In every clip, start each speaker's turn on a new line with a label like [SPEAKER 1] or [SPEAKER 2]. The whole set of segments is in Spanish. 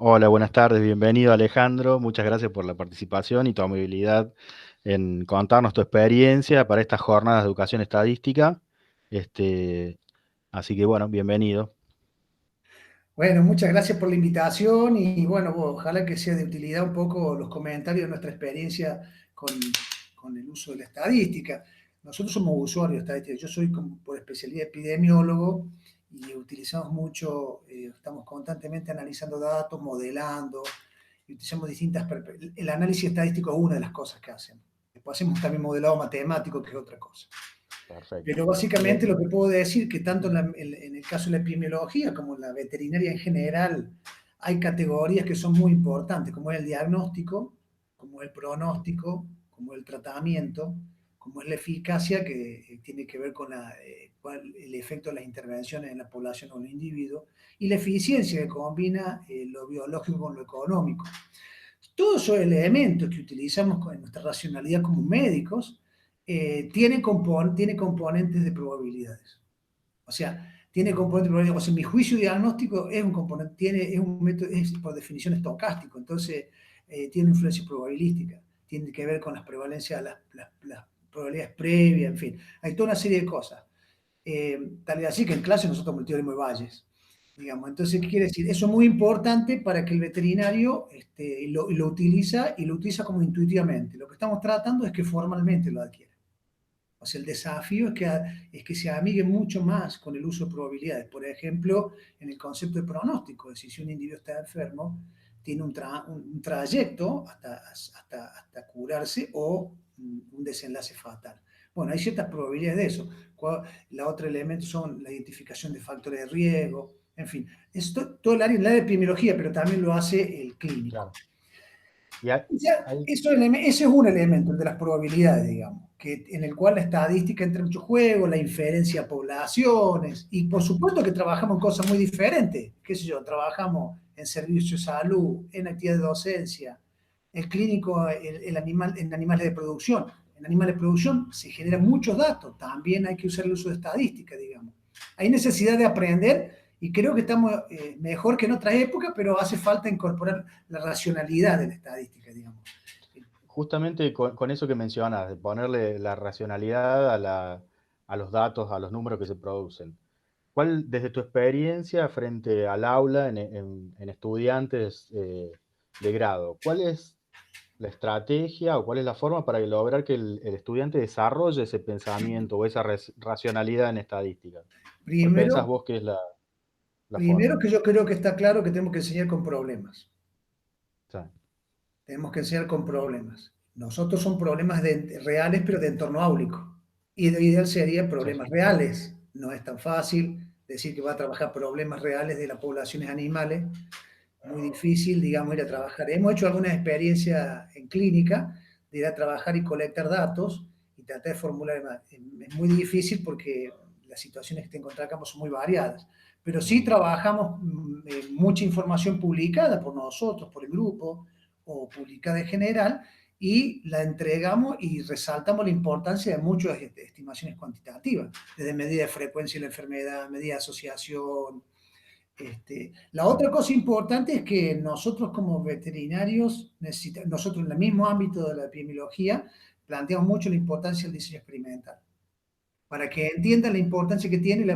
[SPEAKER 1] Hola, buenas tardes, bienvenido Alejandro, muchas gracias por la participación y tu amabilidad en contarnos tu experiencia para estas jornadas de educación estadística. Este, Así que bueno, bienvenido.
[SPEAKER 2] Bueno, muchas gracias por la invitación y bueno, ojalá que sea de utilidad un poco los comentarios de nuestra experiencia con, con el uso de la estadística. Nosotros somos usuarios de estadística, yo soy por especialidad epidemiólogo y utilizamos mucho, estamos constantemente analizando datos, modelando y utilizamos el análisis estadístico es una de las cosas que hacemos. Después hacemos también modelado matemático, que es otra cosa.
[SPEAKER 1] Perfecto.
[SPEAKER 2] Pero básicamente
[SPEAKER 1] Bien.
[SPEAKER 2] lo que puedo decir que tanto en el caso de la epidemiología como en la veterinaria en general hay categorías que son muy importantes, como es el diagnóstico, como el pronóstico, como el tratamiento, como es la eficacia, que tiene que ver con el efecto de las intervenciones en la población o en el individuo, y la eficiencia, que combina lo biológico con lo económico. Todos esos elementos que utilizamos en nuestra racionalidad como médicos tiene componentes de probabilidades. O sea, tiene componentes de probabilidades. O sea, mi juicio diagnóstico es un componente, es un método, es por definición estocástico, entonces tiene influencia probabilística, tiene que ver con las prevalencias, las probabilidades previas, en fin, hay toda una serie de cosas. Tal vez así que en clase nosotros hemos el teorema de Bayes, digamos. Entonces, ¿qué quiere decir? Eso es muy importante para que el veterinario lo utiliza y lo utiliza como intuitivamente. Lo que estamos tratando es que formalmente lo adquiera. O sea, el desafío es que se amigue mucho más con el uso de probabilidades. Por ejemplo, en el concepto de pronóstico, es decir, si un individuo está enfermo, tiene un trayecto hasta curarse o un desenlace fatal. Bueno, hay ciertas probabilidades de eso. La otro elemento son la identificación de factores de riesgo, en fin, esto, todo el área de epidemiología, pero también lo hace el clínico.
[SPEAKER 1] Claro. Y hay,
[SPEAKER 2] Ya,
[SPEAKER 1] hay-
[SPEAKER 2] ese es un elemento, el de las probabilidades, digamos, en el cual la estadística entra en mucho juego, la inferencia a poblaciones, y por supuesto que trabajamos en cosas muy diferentes, qué sé yo, trabajamos en servicios de salud, en actividad de docencia, el clínico, el animal, en animales de producción. En animales de producción se generan muchos datos, también hay que usar el uso de estadística, digamos. Hay necesidad de aprender y creo que estamos mejor que en otras épocas, pero hace falta incorporar la racionalidad de la estadística, digamos.
[SPEAKER 1] Justamente con eso que mencionas, de ponerle la racionalidad a los datos, a los números que se producen. ¿Cuál, desde tu experiencia frente al aula en estudiantes de grado, cuál es la estrategia o cuál es la forma para lograr que el estudiante desarrolle ese pensamiento o esa racionalidad en estadística? ¿Cuál pensás
[SPEAKER 2] Primero,
[SPEAKER 1] vos que es la
[SPEAKER 2] primero
[SPEAKER 1] forma?
[SPEAKER 2] que yo creo que está claro que tenemos que enseñar con problemas.
[SPEAKER 1] Sí,
[SPEAKER 2] Tenemos que enseñar con problemas. Nosotros son problemas reales, pero de entorno áulico. Y lo ideal sería
[SPEAKER 1] sí,
[SPEAKER 2] problemas reales. No es tan fácil decir que va a trabajar problemas reales de las poblaciones animales. Muy difícil, digamos, ir a
[SPEAKER 1] claro,
[SPEAKER 2] trabajar. Hemos hecho algunas experiencias en clínica de ir a trabajar y colectar datos y tratar de formular. Es muy difícil porque las situaciones que te encontramos son muy variadas. Pero sí
[SPEAKER 1] ujú,
[SPEAKER 2] trabajamos mucha información publicada por nosotros, por el grupo, o publicada en general, y la entregamos y resaltamos la importancia de muchas estimaciones cuantitativas, desde medida de frecuencia de la enfermedad, medida de asociación. La
[SPEAKER 1] claro,
[SPEAKER 2] otra cosa importante es que nosotros como veterinarios, nosotros en el mismo ámbito de la epidemiología, planteamos mucho la importancia del diseño experimental, para que entiendan la importancia que tiene la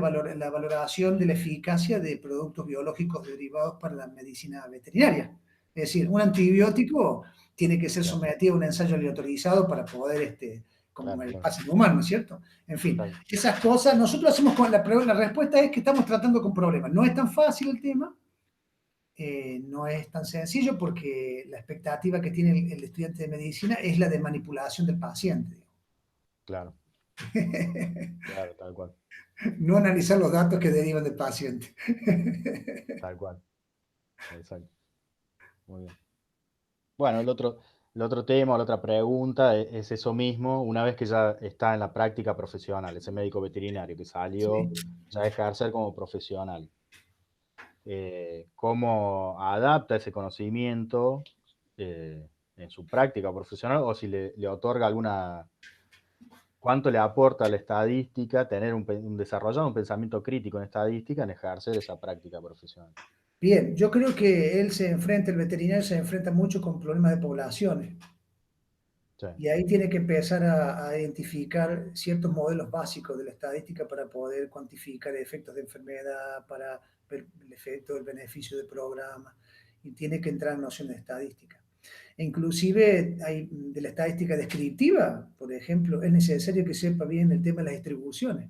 [SPEAKER 2] valoración de la eficacia de productos biológicos derivados para la medicina veterinaria. Es decir, un antibiótico tiene que ser
[SPEAKER 1] claro,
[SPEAKER 2] sometido a un ensayo aleatorizado para poder, como
[SPEAKER 1] claro,
[SPEAKER 2] el
[SPEAKER 1] claro,
[SPEAKER 2] pase en humano, ¿no es cierto? En fin,
[SPEAKER 1] claro.
[SPEAKER 2] esas cosas, nosotros hacemos con la respuesta es que estamos tratando con problemas. No es tan fácil el tema, no es tan sencillo porque la expectativa que tiene el estudiante de medicina es la de manipulación del paciente.
[SPEAKER 1] Claro, claro, tal cual,
[SPEAKER 2] No analizar los datos que derivan del paciente.
[SPEAKER 1] tal cual, exacto, muy bien. Bueno, el otro tema, la otra pregunta es eso mismo, una vez que ya está en la práctica profesional, ese médico veterinario que salió
[SPEAKER 2] Sí.
[SPEAKER 1] ya a ejercer como profesional, ¿cómo adapta ese conocimiento en su práctica profesional o si le otorga alguna, cuánto le aporta a la estadística tener desarrollado un pensamiento crítico en estadística en ejercer esa práctica profesional?
[SPEAKER 2] Bien, yo creo que el veterinario se enfrenta mucho con problemas de poblaciones.
[SPEAKER 1] Sí,
[SPEAKER 2] Y ahí tiene que empezar a identificar ciertos modelos básicos de la estadística para poder cuantificar efectos de enfermedad, para ver el efecto del beneficio del programa, y tiene que entrar en nociones de estadística. E inclusive hay, de la estadística descriptiva, por ejemplo, es necesario que sepa bien el tema de las distribuciones.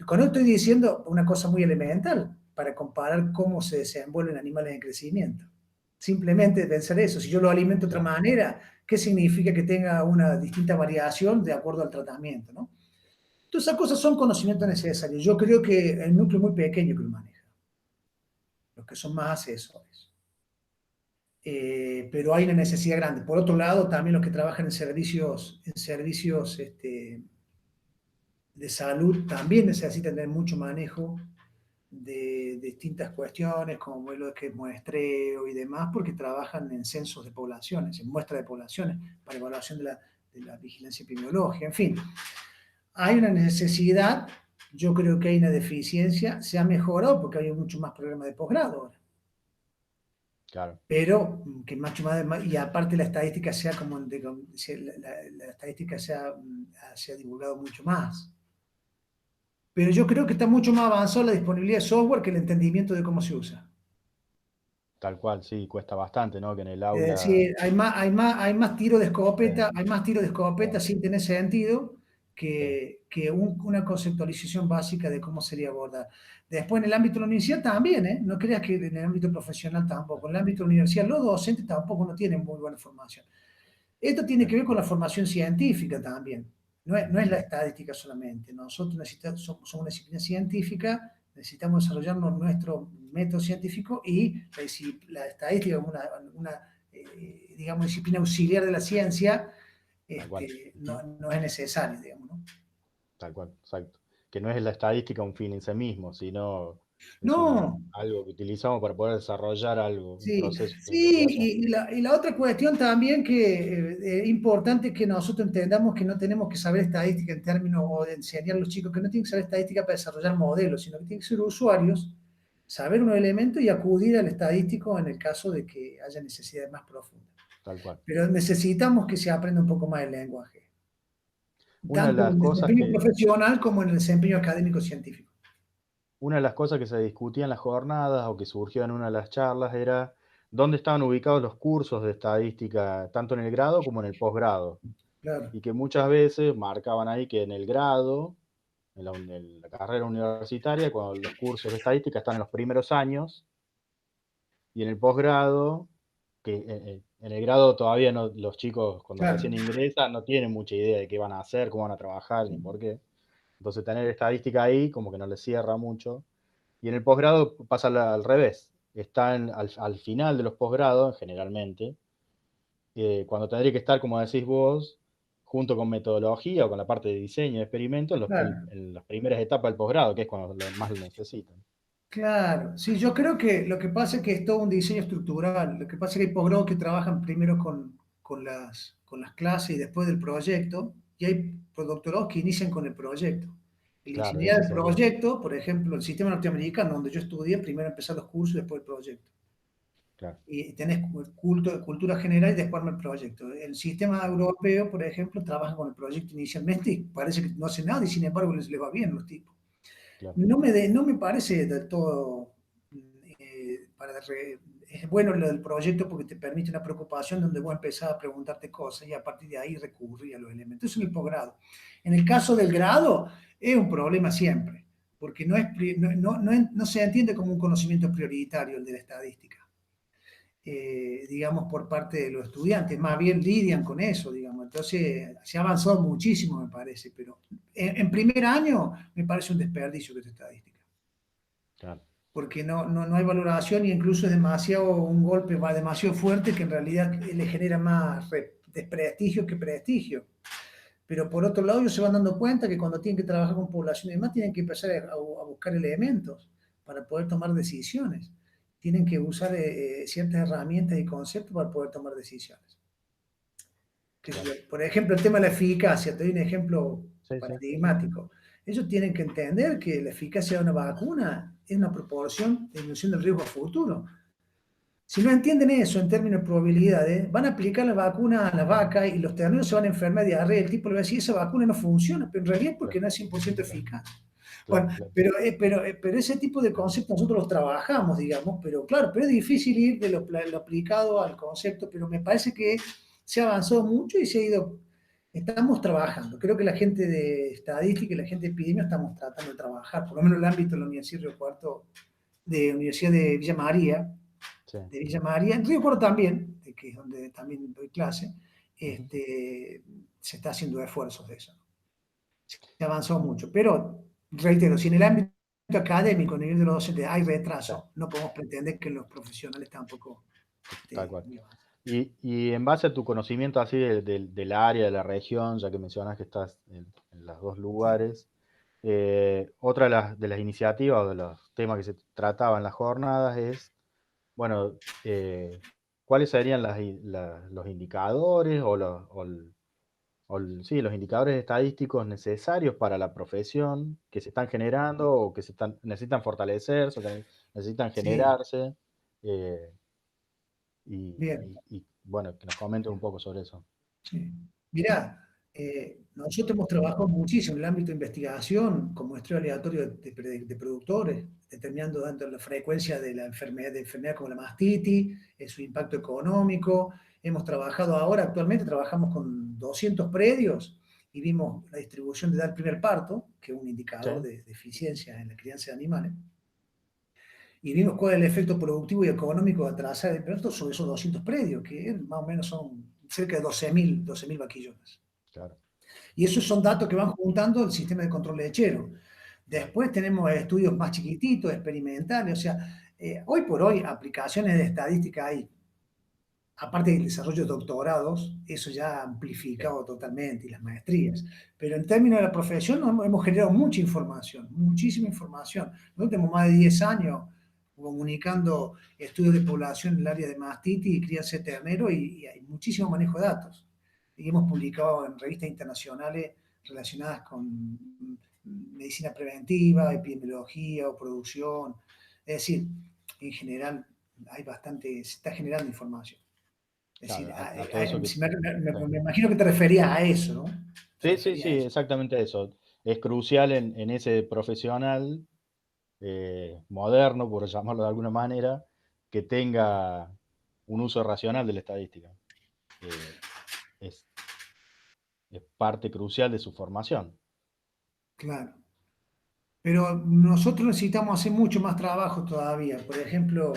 [SPEAKER 2] Con esto estoy diciendo una cosa muy elemental para comparar cómo se desenvuelven animales en crecimiento. Simplemente pensar eso, si yo lo alimento de otra
[SPEAKER 1] claro,
[SPEAKER 2] manera, ¿qué significa que tenga una distinta variación de acuerdo al tratamiento? ¿No? Entonces, esas cosas son conocimientos necesarios. Yo creo que el núcleo es muy pequeño que lo maneja, los que son más asesores. Pero hay una necesidad grande. Por otro lado, también los que trabajan en servicios de salud también necesitan tener mucho manejo de distintas cuestiones, como lo que es muestreo y demás, porque trabajan en censos de poblaciones, en muestra de poblaciones, para evaluación de la vigilancia epidemiológica, en fin. Hay una necesidad, yo creo que hay una deficiencia, se ha mejorado porque hay mucho más programas de posgrado ahora,
[SPEAKER 1] claro.
[SPEAKER 2] pero que mucho más, y aparte la estadística sea como, la estadística se ha divulgado mucho más. Pero yo creo que está mucho más avanzado la disponibilidad de software que el entendimiento de cómo se usa.
[SPEAKER 1] Tal cual, sí, cuesta bastante, ¿no? Que en el
[SPEAKER 2] Es
[SPEAKER 1] aula.
[SPEAKER 2] decir, hay más tiro de escopeta,
[SPEAKER 1] Sí,
[SPEAKER 2] hay más tiro de
[SPEAKER 1] sí,
[SPEAKER 2] escopeta sin tener sentido
[SPEAKER 1] sí,
[SPEAKER 2] que una conceptualización básica de cómo sería abordar. Después, en el ámbito de la universidad también, ¿eh? No creas que en el ámbito profesional tampoco. En el ámbito de la universidad, los docentes tampoco no tienen muy buena formación. Esto tiene
[SPEAKER 1] sí,
[SPEAKER 2] que ver con la formación científica también. No es la
[SPEAKER 1] sí,
[SPEAKER 2] estadística solamente. Nosotros somos una disciplina científica, necesitamos desarrollar nuestro método científico y la estadística como digamos, disciplina auxiliar de la ciencia,
[SPEAKER 1] tal cual. Ujú.
[SPEAKER 2] no es necesario, digamos, ¿no?
[SPEAKER 1] Tal cual, exacto. Que no es la estadística un fin en sí mismo, sino es
[SPEAKER 2] No,
[SPEAKER 1] algo que utilizamos para poder desarrollar algo, un
[SPEAKER 2] sí,
[SPEAKER 1] proceso de
[SPEAKER 2] sí,
[SPEAKER 1] investigación.
[SPEAKER 2] y la otra cuestión también que es importante que nosotros entendamos que no tenemos que saber estadística en términos o de enseñar a los chicos que no tienen que saber estadística para desarrollar modelos, sino que tienen que ser usuarios, saber unos elementos y acudir al estadístico en el caso de que haya necesidades más profundas.
[SPEAKER 1] Tal cual.
[SPEAKER 2] Pero necesitamos que se aprenda un poco más el lenguaje,
[SPEAKER 1] Una de
[SPEAKER 2] tanto en
[SPEAKER 1] las
[SPEAKER 2] el
[SPEAKER 1] cosas
[SPEAKER 2] desempeño
[SPEAKER 1] que,
[SPEAKER 2] profesional como en el desempeño académico científico.
[SPEAKER 1] una de las cosas que se discutía en las jornadas o que surgió en una de las charlas era dónde estaban ubicados los cursos de estadística, tanto en el grado como en el posgrado.
[SPEAKER 2] Claro,
[SPEAKER 1] Y que muchas veces marcaban ahí que en el grado, en la carrera universitaria, cuando los cursos de estadística están en los primeros años, y en el posgrado, que en el grado todavía no, los chicos cuando
[SPEAKER 2] claro,
[SPEAKER 1] recién ingresan no tienen mucha idea de qué van a hacer, cómo van a trabajar, ni por qué. Entonces tener estadística ahí como que no les cierra mucho. Y en el posgrado pasa al revés. Están al final de los posgrados, generalmente, cuando tendría que estar, como decís vos, junto con metodología o con la parte de diseño de experimentos
[SPEAKER 2] claro.
[SPEAKER 1] en las primeras etapas del posgrado, que es cuando más lo necesitan.
[SPEAKER 2] Claro, sí, yo creo que lo que pasa es que es todo un diseño estructural. Lo que pasa es que hay posgrados que trabajan primero con las clases y después del proyecto, y hay doctorados que inician con el proyecto. El
[SPEAKER 1] Claro,
[SPEAKER 2] diseñar
[SPEAKER 1] ese
[SPEAKER 2] el
[SPEAKER 1] sería.
[SPEAKER 2] proyecto, por ejemplo, el sistema norteamericano, donde yo estudié, primero empezar los cursos y después el proyecto.
[SPEAKER 1] Claro,
[SPEAKER 2] Y tenés cultura general y después el proyecto. El sistema europeo, por ejemplo, trabaja con el proyecto inicialmente y parece que no hace nada y sin embargo les va bien a los tipos.
[SPEAKER 1] claro,
[SPEAKER 2] No me parece del todo es bueno lo del proyecto porque te permite una preocupación donde vos empezás a preguntarte cosas y a partir de ahí recurrir a los elementos. Eso en el posgrado. En el caso del grado, es un problema siempre, porque no se entiende como un conocimiento prioritario el de la estadística. Digamos, por parte de los estudiantes, más bien lidian con eso, digamos. Entonces, se ha avanzado muchísimo, me parece, pero en primer año me parece un desperdicio que es estadística
[SPEAKER 1] claro.
[SPEAKER 2] porque no hay valoración y incluso es demasiado, un golpe va demasiado fuerte que en realidad le genera más desprestigio que prestigio. Pero por otro lado, ellos se van dando cuenta que cuando tienen que trabajar con poblaciones más, tienen que empezar a buscar elementos para poder tomar decisiones. Tienen que usar ciertas herramientas y conceptos para poder tomar decisiones.
[SPEAKER 1] Claro.
[SPEAKER 2] Por ejemplo, el tema de la eficacia, te doy un ejemplo
[SPEAKER 1] Sí, sí. Ujú.
[SPEAKER 2] paradigmático. Ellos tienen que entender que la eficacia de una vacuna es una proporción de disminución del riesgo a futuro. Si no entienden eso en términos de probabilidades, van a aplicar la vacuna a las vacas y los terneros se van a enfermar de diarrea. El tipo le va a decir, esa vacuna no funciona, pero en realidad es porque
[SPEAKER 1] claro,
[SPEAKER 2] no es 100% eficaz. Bueno,
[SPEAKER 1] claro, claro.
[SPEAKER 2] pero ese tipo de conceptos nosotros los trabajamos, digamos, pero claro, pero es difícil ir de lo aplicado al concepto, pero me parece que se ha avanzado mucho y se ha ido, estamos trabajando. Creo que la gente de estadística y la gente de epidemia estamos tratando de trabajar, por lo menos en el ámbito de la Universidad de Río Cuarto, de Universidad
[SPEAKER 1] Sí.
[SPEAKER 2] de Villa María, en Río Cuarto también, que es donde también doy clase,
[SPEAKER 1] Ujú.
[SPEAKER 2] se está haciendo esfuerzos de eso. Se avanzó mucho, pero reitero, si en el ámbito académico, a nivel de los docentes, hay
[SPEAKER 1] Sí,
[SPEAKER 2] retraso, no podemos pretender que los profesionales tampoco
[SPEAKER 1] tal cual.
[SPEAKER 2] muy avanzados.
[SPEAKER 1] Y en base a tu conocimiento así del área, de la región, ya que mencionas que estás en los dos
[SPEAKER 2] Sí.
[SPEAKER 1] lugares, otra de las iniciativas o de los temas que se trataban en las jornadas es, bueno, ¿cuáles serían los indicadores sí, los indicadores estadísticos necesarios para la profesión que se están generando o que necesitan fortalecerse o que necesitan
[SPEAKER 2] Sí,
[SPEAKER 1] generarse? eh,
[SPEAKER 2] bien.
[SPEAKER 1] bueno, que nos comentes un poco sobre eso.
[SPEAKER 2] Sí. Mirá, nosotros hemos trabajado muchísimo en el ámbito de investigación con muestreo aleatorio de productores, determinando tanto la frecuencia de enfermedad como la mastitis, su impacto económico. Hemos trabajado ahora, actualmente trabajamos con 200 predios y vimos la distribución de edad al primer parto, que es un
[SPEAKER 1] Sí,
[SPEAKER 2] indicador de eficiencia en la crianza de animales, y vimos cuál es el efecto productivo y económico de atrasar el producto sobre esos 200 predios, que más o menos son cerca de 12.000 vaquillones.
[SPEAKER 1] claro.
[SPEAKER 2] Y esos son datos que van juntando el sistema de control lechero. Después tenemos estudios más chiquititos, experimentales, o sea, hoy por hoy aplicaciones de estadística hay, aparte del desarrollo de doctorados, eso ya ha
[SPEAKER 1] Sí,
[SPEAKER 2] amplificado totalmente, y las maestrías. Pero en términos de la profesión hemos generado mucha información, muchísima información. Nosotros tenemos más de 10 años comunicando estudios de población en el área de mastitis y crianza de ternero y hay muchísimo manejo de datos. Y hemos publicado en revistas internacionales relacionadas con medicina preventiva, epidemiología o producción. Es decir, en general hay bastante, se está generando información. Es decir,
[SPEAKER 1] claro, a todo eso que... Sí.
[SPEAKER 2] me imagino que te referías a eso, ¿no? Te
[SPEAKER 1] Sí, sí,
[SPEAKER 2] referías a
[SPEAKER 1] sí,
[SPEAKER 2] eso.
[SPEAKER 1] exactamente eso. Es crucial en ese profesional moderno, por llamarlo de alguna manera, que tenga un uso racional de la estadística. Eh, es, es parte crucial de su formación.
[SPEAKER 2] Claro. Pero nosotros necesitamos hacer mucho más trabajo todavía. Por ejemplo,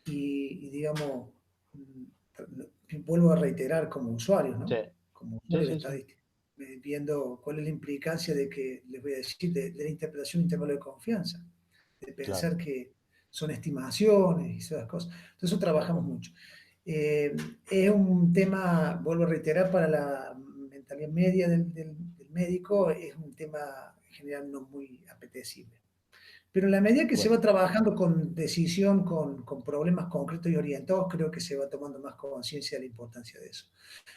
[SPEAKER 2] y digamos, vuelvo a reiterar como usuarios,
[SPEAKER 1] Sí,
[SPEAKER 2] ¿no? Como
[SPEAKER 1] sí,
[SPEAKER 2] usuarios de
[SPEAKER 1] sí, sí,
[SPEAKER 2] estadística, viendo cuál es la implicancia de que, les voy a decir, de la interpretación de intervalo de confianza, de
[SPEAKER 1] claro,
[SPEAKER 2] pensar que son estimaciones y esas cosas. Entonces, eso trabajamos mucho. Es un tema, vuelvo a reiterar, para la mentalidad media del médico, es un tema en general no muy apetecible. Pero en la medida que se
[SPEAKER 1] bueno,
[SPEAKER 2] va trabajando con decisión, con problemas concretos y orientados, creo que se va tomando más conciencia de la importancia de eso.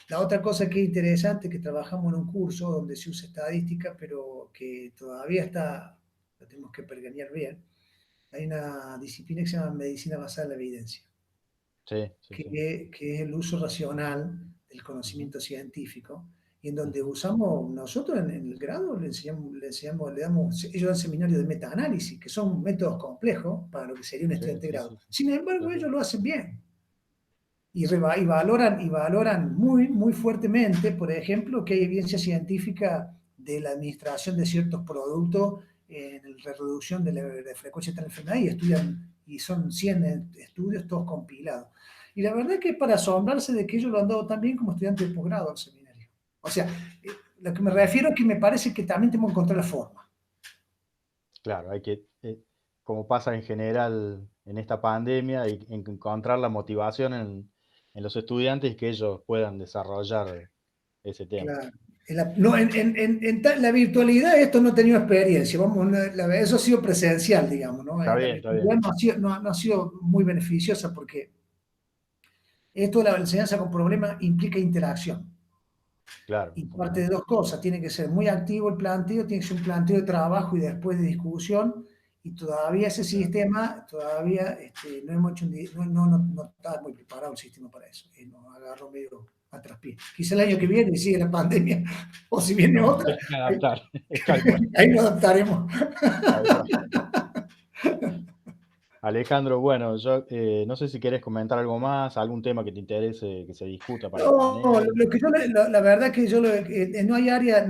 [SPEAKER 2] La otra cosa que es interesante, que trabajamos en un curso donde se usa estadística, pero que todavía está, lo tenemos que pergeñar bien, hay una disciplina que se llama medicina basada en la evidencia,
[SPEAKER 1] sí, sí, sí.
[SPEAKER 2] que es el uso racional del
[SPEAKER 1] Ujú,
[SPEAKER 2] conocimiento científico, y en donde
[SPEAKER 1] ujú,
[SPEAKER 2] usamos, nosotros en el grado le damos, ellos dan seminarios de metaanálisis, que son métodos complejos para lo que sería un
[SPEAKER 1] sí,
[SPEAKER 2] estudiante de
[SPEAKER 1] sí,
[SPEAKER 2] grado.
[SPEAKER 1] sí,
[SPEAKER 2] Sin
[SPEAKER 1] sí,
[SPEAKER 2] embargo,
[SPEAKER 1] sí,
[SPEAKER 2] ellos lo hacen bien. Y valoran muy, muy fuertemente, por ejemplo, que hay evidencia científica de la administración de ciertos productos en la reducción de la frecuencia de tal enfermedad y estudian, y son 100 estudios todos compilados. Y la verdad es que es para asombrarse de que ellos lo han dado tan bien como estudiantes de posgrado al seminario. O sea, lo que me
[SPEAKER 1] claro.
[SPEAKER 2] refiero es que me parece que también tenemos que encontrar la forma.
[SPEAKER 1] Claro, hay que, como pasa en general en esta pandemia, hay que encontrar la motivación en los estudiantes y que ellos puedan desarrollar ese tema.
[SPEAKER 2] Claro. No, la virtualidad esto no he tenido experiencia, vamos, eso ha sido presencial, digamos, ¿no?
[SPEAKER 1] Está
[SPEAKER 2] La
[SPEAKER 1] bien, está
[SPEAKER 2] virtualidad
[SPEAKER 1] bien.
[SPEAKER 2] no ha sido muy beneficiosa porque esto de la enseñanza con problemas implica interacción.
[SPEAKER 1] Claro,
[SPEAKER 2] Y parte de
[SPEAKER 1] fundamental.
[SPEAKER 2] dos cosas, tiene que ser muy activo el planteo, tiene que ser un planteo de trabajo y después de discusión, y todavía ese sistema, todavía no hemos hecho no está muy preparado el sistema para eso, y nos agarró medio a traspié. Quizá el año que viene sigue la pandemia, o si viene
[SPEAKER 1] Nos
[SPEAKER 2] otra,
[SPEAKER 1] tenemos que adaptar, tal cual.
[SPEAKER 2] ahí nos adaptaremos.
[SPEAKER 1] Tal cual. Alejandro, bueno, yo no sé si quieres comentar algo más, algún tema que te interese que se discuta para el
[SPEAKER 2] No,
[SPEAKER 1] panel.
[SPEAKER 2] lo que yo, la verdad que yo, no hay área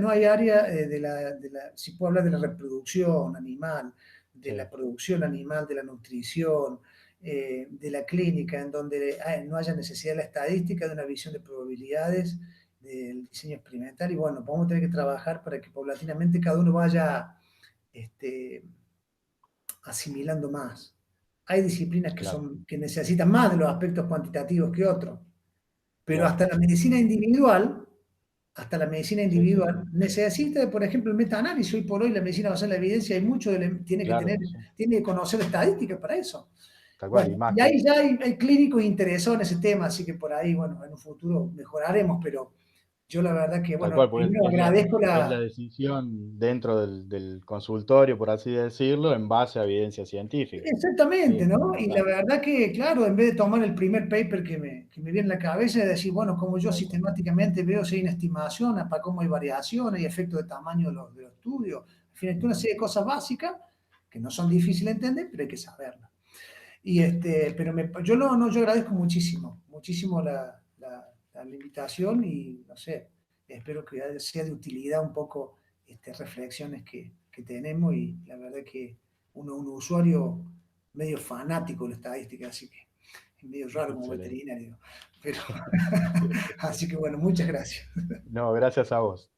[SPEAKER 2] si puedo hablar de la reproducción animal, de la
[SPEAKER 1] Sí,
[SPEAKER 2] producción animal, de la nutrición, de la clínica, en donde no haya necesidad de la estadística, de una visión de probabilidades, del diseño experimental, y bueno, vamos a tener que trabajar para que paulatinamente cada uno vaya este, asimilando más. Hay disciplinas
[SPEAKER 1] claro,
[SPEAKER 2] que necesitan más de los aspectos cuantitativos que otros, pero
[SPEAKER 1] claro.
[SPEAKER 2] hasta la medicina
[SPEAKER 1] Sí, sí,
[SPEAKER 2] individual necesita, por ejemplo, el meta-análisis. Hoy por hoy la medicina basada en la evidencia, hay mucho,
[SPEAKER 1] claro, sí.
[SPEAKER 2] tiene que conocer estadísticas para eso.
[SPEAKER 1] Tal cual, y
[SPEAKER 2] Bueno,
[SPEAKER 1] más
[SPEAKER 2] y
[SPEAKER 1] que
[SPEAKER 2] ahí ya hay clínicos interesados en ese tema, así que por ahí, bueno, en un futuro mejoraremos, pero yo la verdad que,
[SPEAKER 1] tal
[SPEAKER 2] bueno,
[SPEAKER 1] cual, porque
[SPEAKER 2] primero agradezco
[SPEAKER 1] es la decisión dentro del consultorio, por así decirlo, en base a evidencia científica. Sí,
[SPEAKER 2] exactamente,
[SPEAKER 1] es
[SPEAKER 2] ¿no? Y la
[SPEAKER 1] fundamental.
[SPEAKER 2] verdad que, claro, en vez de tomar el primer paper que me viene en la cabeza y decir, bueno, como yo
[SPEAKER 1] Tal cual.
[SPEAKER 2] sistemáticamente veo si hay una estimación, para cómo hay variaciones y efectos de tamaño de los estudios, al final, una
[SPEAKER 1] Ujú.
[SPEAKER 2] serie de cosas básicas que no son difíciles de entender, pero hay que saberlas. Y pero yo no, yo agradezco muchísimo, muchísimo la invitación y, no sé, espero que sea de utilidad un poco reflexiones que tenemos y la verdad que uno es un usuario medio fanático de la estadística, así que es medio raro como
[SPEAKER 1] Excelente.
[SPEAKER 2] veterinario, pero así que bueno, muchas gracias.
[SPEAKER 1] No, gracias a vos.